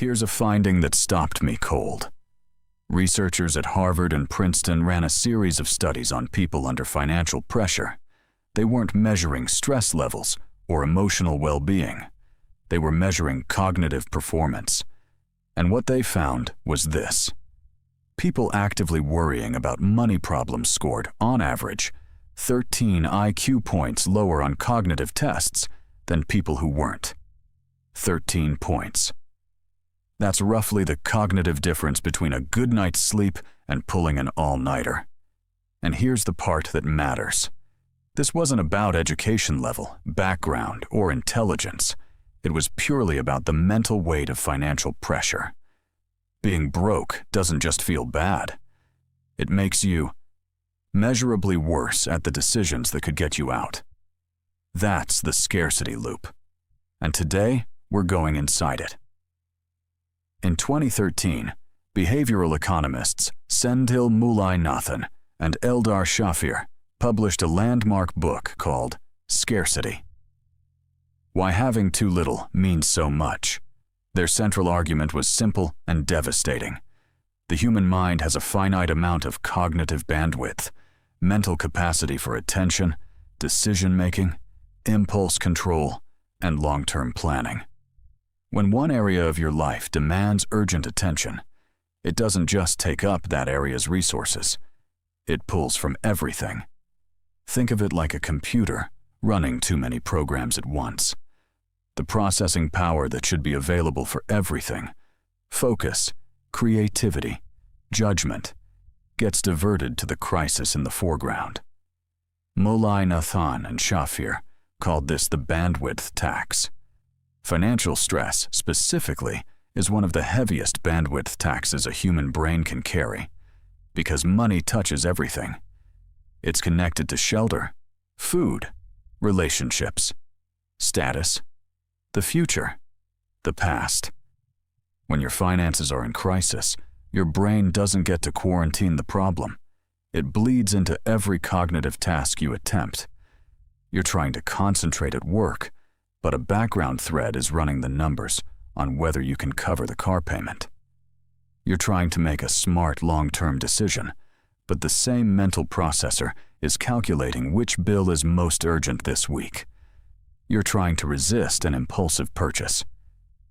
Here's a finding that stopped me cold. Researchers at Harvard and Princeton ran a series of studies on people under financial pressure. They weren't measuring stress levels or emotional well-being. They were measuring cognitive performance. And what they found was this. People actively worrying about money problems scored, on average, 13 IQ points lower on cognitive tests than people who weren't. 13 points. That's roughly the cognitive difference between a good night's sleep and pulling an all-nighter. And here's the part that matters. This wasn't about education level, background, or intelligence. It was purely about the mental weight of financial pressure. Being broke doesn't just feel bad. It makes you measurably worse at the decisions that could get you out. That's the scarcity loop. And today, we're going inside it. In 2013, behavioral economists Senthil Mullainathan and Eldar Shafir published a landmark book called Scarcity. Why having too little means so much. Their central argument was simple and devastating. The human mind has a finite amount of cognitive bandwidth, mental capacity for attention, decision-making, impulse control, and long-term planning. When one area of your life demands urgent attention, it doesn't just take up that area's resources. It pulls from everything. Think of it like a computer running too many programs at once. The processing power that should be available for everything, focus, creativity, judgment, gets diverted to the crisis in the foreground. Mullainathan and Shafir called this the bandwidth tax. Financial stress, specifically, is one of the heaviest bandwidth taxes a human brain can carry, because money touches everything. It's connected to shelter, food, relationships, status, the future, the past. When your finances are in crisis, your brain doesn't get to quarantine the problem. It bleeds into every cognitive task you attempt. You're trying to concentrate at work, but a background thread is running the numbers on whether you can cover the car payment. You're trying to make a smart long-term decision, but the same mental processor is calculating which bill is most urgent this week. You're trying to resist an impulsive purchase,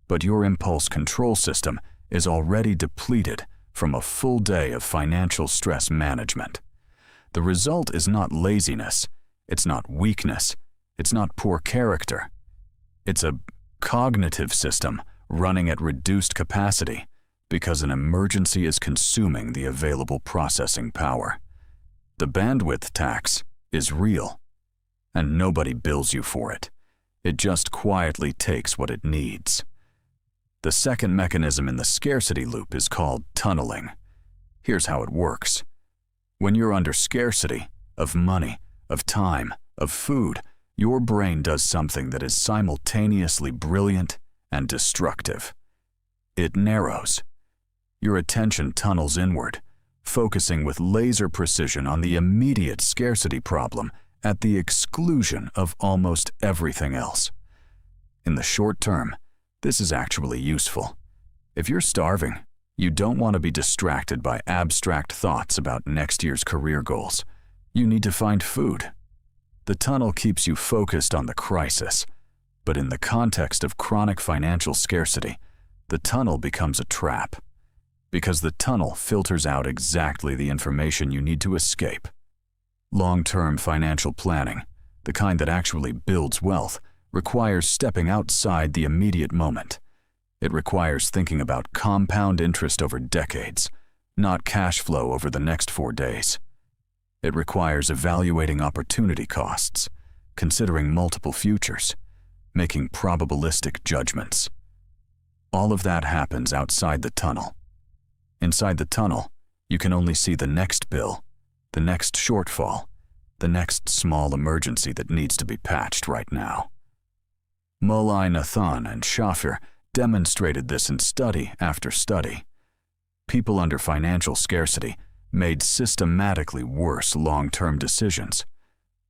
but your impulse control system is already depleted from a full day of financial stress management. The result is not laziness, it's not weakness, it's not poor character. It's a cognitive system running at reduced capacity because an emergency is consuming the available processing power. The bandwidth tax is real, and nobody bills you for it. It just quietly takes what it needs. The second mechanism in the scarcity loop is called tunneling. Here's how it works. When you're under scarcity of money, of time, of food, your brain does something that is simultaneously brilliant and destructive. It narrows. Your attention tunnels inward, focusing with laser precision on the immediate scarcity problem at the exclusion of almost everything else. In the short term, this is actually useful. If you're starving, you don't want to be distracted by abstract thoughts about next year's career goals. You need to find food. The tunnel keeps you focused on the crisis, but in the context of chronic financial scarcity, the tunnel becomes a trap, because the tunnel filters out exactly the information you need to escape. Long-term financial planning, the kind that actually builds wealth, requires stepping outside the immediate moment. It requires thinking about compound interest over decades, not cash flow over the next 4 days. It requires evaluating opportunity costs, considering multiple futures, making probabilistic judgments. All of that happens outside the tunnel. Inside the tunnel, you can only see the next bill, the next shortfall, the next small emergency that needs to be patched right now. Mullainathan and Shafir demonstrated this in study after study. People under financial scarcity made systematically worse long-term decisions,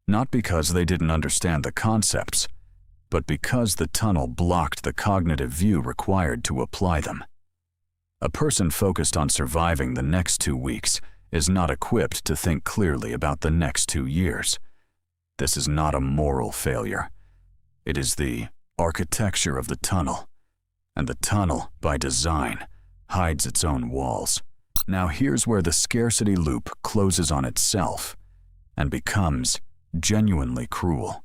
not because they didn't understand the concepts, but because the tunnel blocked the cognitive view required to apply them. A person focused on surviving the next 2 weeks is not equipped to think clearly about the next 2 years. This is not a moral failure. It is the architecture of the tunnel, and the tunnel, by design, hides its own walls. Now here's where the scarcity loop closes on itself and becomes genuinely cruel.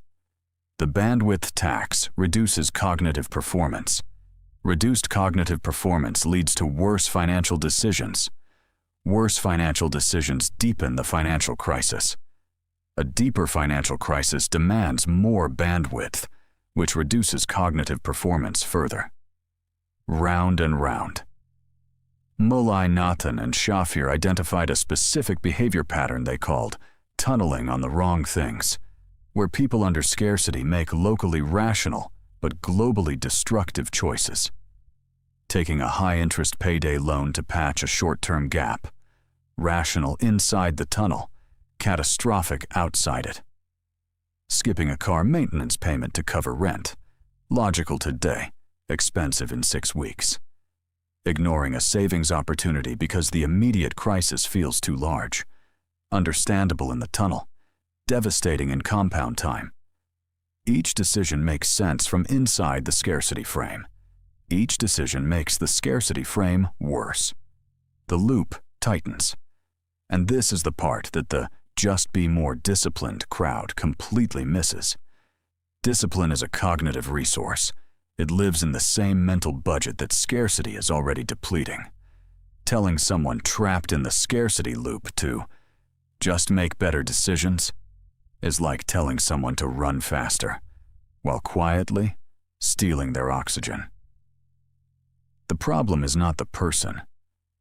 The bandwidth tax reduces cognitive performance. Reduced cognitive performance leads to worse financial decisions. Worse financial decisions deepen the financial crisis. A deeper financial crisis demands more bandwidth, which reduces cognitive performance further. Round and round. Mulai Nathan and Shafir identified a specific behavior pattern they called tunneling on the wrong things, where people under scarcity make locally rational but globally destructive choices. Taking a high-interest payday loan to patch a short-term gap. Rational inside the tunnel, catastrophic outside it. Skipping a car maintenance payment to cover rent. Logical today, expensive in 6 weeks. Ignoring a savings opportunity because the immediate crisis feels too large. Understandable in the tunnel, devastating in compound time. Each decision makes sense from inside the scarcity frame. Each decision makes the scarcity frame worse. The loop tightens. And this is the part that the just be more disciplined crowd completely misses. Discipline is a cognitive resource. It lives in the same mental budget that scarcity is already depleting. Telling someone trapped in the scarcity loop to just make better decisions is like telling someone to run faster, while quietly stealing their oxygen. The problem is not the person.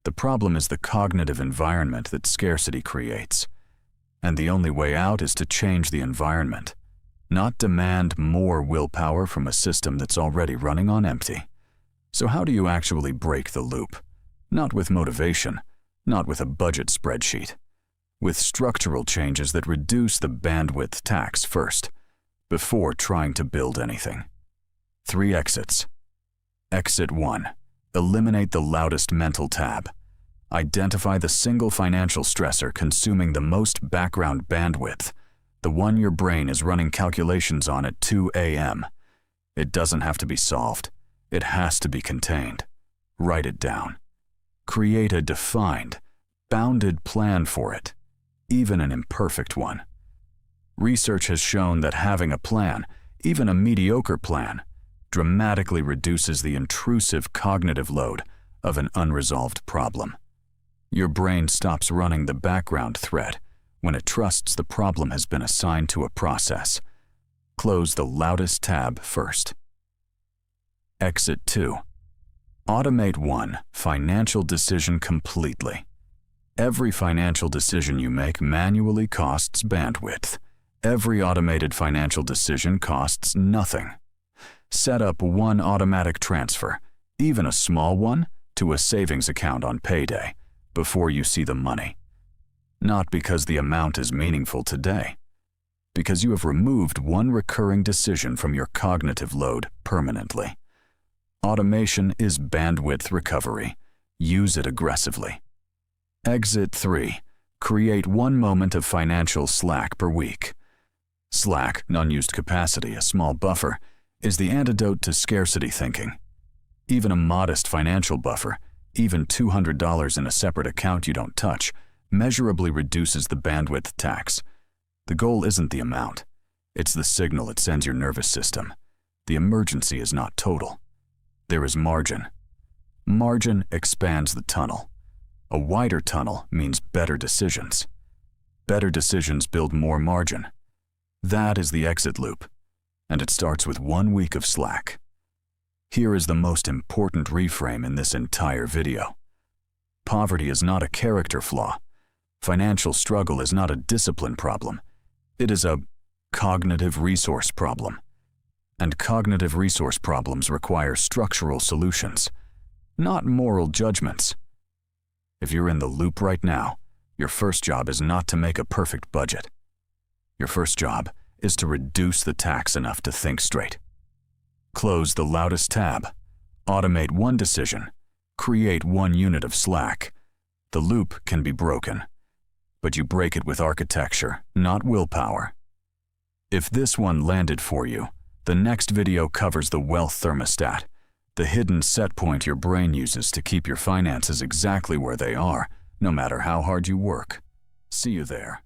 The problem is the cognitive environment that scarcity creates. And the only way out is to change the environment, not demand more willpower from a system that's already running on empty. So how do you actually break the loop? Not with motivation, not with a budget spreadsheet. With structural changes that reduce the bandwidth tax first, before trying to build anything. 3 exits. Exit 1. Eliminate the loudest mental tab. Identify the single financial stressor consuming the most background bandwidth, the one your brain is running calculations on at 2 a.m. It doesn't have to be solved. It has to be contained. Write it down. Create a defined, bounded plan for it, even an imperfect one. Research has shown that having a plan, even a mediocre plan, dramatically reduces the intrusive cognitive load of an unresolved problem. Your brain stops running the background thread when it trusts the problem has been assigned to a process. Close the loudest tab first. Exit 2. Automate one financial decision completely. Every financial decision you make manually costs bandwidth. Every automated financial decision costs nothing. Set up one automatic transfer, even a small one, to a savings account on payday before you see the money. Not because the amount is meaningful today, because you have removed one recurring decision from your cognitive load permanently. Automation is bandwidth recovery. Use it aggressively. Exit 3. Create 1 moment of financial slack per week. Slack, unused capacity, a small buffer, is the antidote to scarcity thinking. Even a modest financial buffer, even $200 in a separate account you don't touch, measurably reduces the bandwidth tax. The goal isn't the amount. It's the signal it sends your nervous system. The emergency is not total. There is margin. Margin expands the tunnel. A wider tunnel means better decisions. Better decisions build more margin. That is the exit loop, and it starts with 1 week of slack. Here is the most important reframe in this entire video. Poverty is not a character flaw. Financial struggle is not a discipline problem. It is a cognitive resource problem. And cognitive resource problems require structural solutions, not moral judgments. If you're in the loop right now, your first job is not to make a perfect budget. Your first job is to reduce the tax enough to think straight. Close the loudest tab. Automate one decision. Create 1 unit of slack. The loop can be broken, but you break it with architecture, not willpower. If this one landed for you, the next video covers the wealth thermostat, the hidden set point your brain uses to keep your finances exactly where they are, no matter how hard you work. See you there.